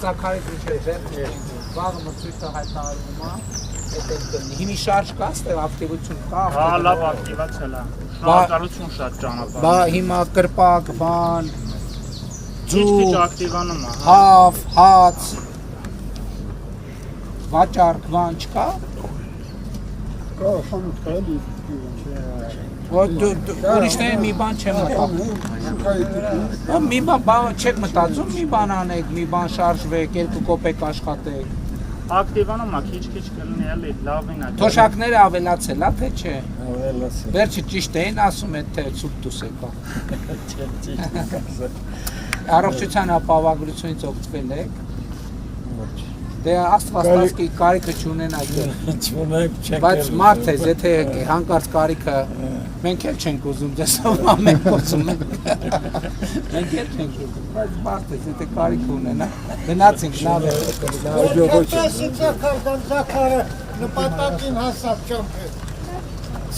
ծակարի դրիչը վաղը մրցույթը հայտարարում է, հիմի շարժ կա, ստեղ ակտիվություն կա։ Հա, լավ ակտիվացել է։ Շնորհակալություն շատ ճանապարհ։ Բա հիմա կրպակ, բան, Քիչ ակտիվանում է։ հավ, հաց, վաճառք, բան չկա։ Կա խանութ կա էլի։ Ուրիշների մի բան չեմ մտածում։ Մի բան չեք մտածում, մի բան անեք, մի բան շարժվեք, 2 կոպեկ աշխատեք։ Ակտիվանում է, քիչ կլինի էլի, լավին է։ Թոշակները ավելացել է, թե չէ։ Ավելացել։ Վերջը ճիշտ էին ասում, թե ցուպտուս եկա։ Առողջության ապահովագրությունից օգտվել եք։ Դե աստվածքի կարիքը չունենաք։ Չունենք չենք։ Բայց մարդ է, եթե հանկարծ կարիքը մենք էլ չենք ուզում ձեզ մենք ուզում ենք։ Մենք էլ չենք ուզում, բայց մարդ է, եթե կարիք ունենա, գնացինք լավ է։ Զաքարը նպատակին հասավ ճամփը։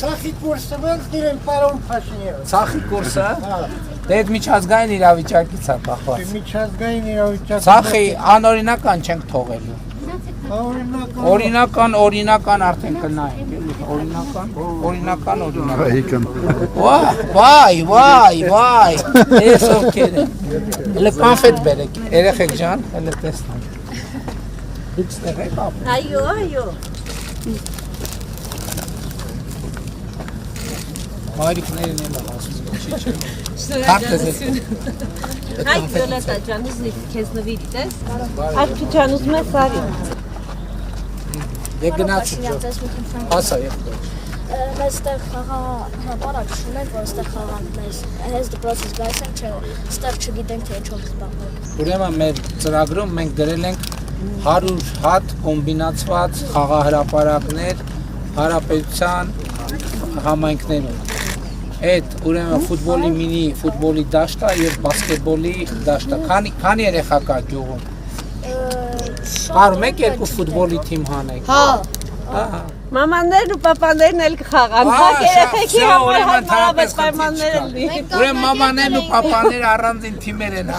Ցախի կուրսը ոնց դիրեն պարոն Փաշինյանը։ Ցախի կուրսը։ Դե այդ միջազգային իրավիճակից է կախված։ Միջազգային իրավիճակը։ Ցախի անօրինական չենք թողելու։ Օրինական արդեն կնայենք, էլի, օրինական։ Վայ, ես ովքեր են։ Հələ կոնֆետ բերեք, երեխեք ջան, հələ տեսնենք։ Դուք ստեղ եք ապրում։ Այո։ Մայրիկներն էլ ասում են, չի։ Շնորհակալություն։ Հայ Վիոլետա ջան, ուզնի քեզ նվիրի, տես։ Արքի ջան, ուզում ես արի։ Եկ գնացինք, ասա եկ գոչ։ Մեզ ստեղ խաղահապարակ չունենք, որ ստեղ խաղանք մեզ, հենց դպրոցից գայս ենք, ստեղ չգիտենք, թե ինչով զբաղվենք։ Ուրեմն մեր ծրագրում մենք դրել ենք 100 հատ կոմբինացված խաղահրապարակներ հարաբերության համայնքներում։ Այդ ուրեմն ֆուտբոլի մինի ֆուտբոլի դաշտը եւ բասկետբոլի դաշտը։ Քանի երեխա կա գյուղում։ Կարում եք 2 ֆուտբոլի թիմ հանեք։ Հա։ Մամաներն ու պապաներն էլ կխաղան։ Հա, երեխեքի համար հարմարավետ պայմաններ են լինի։ Ուրեմն մամաներն ու պապաները առանձին թիմեր են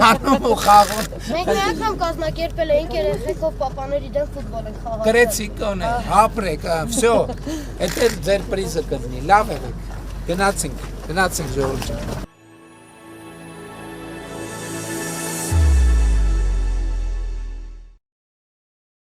հանում ու խաղում։ Մենք մի անգամ կազմակերպել էինք երեխեքով պապաների դեմ ֆուտբոլ ենք խաղալ։ Գրեցիկ ունե, ապրեք, վсё։ Էդ ձեր պրիզը կդնի, լավ եղեք։ Գնացինք ժողովուրդ ջան։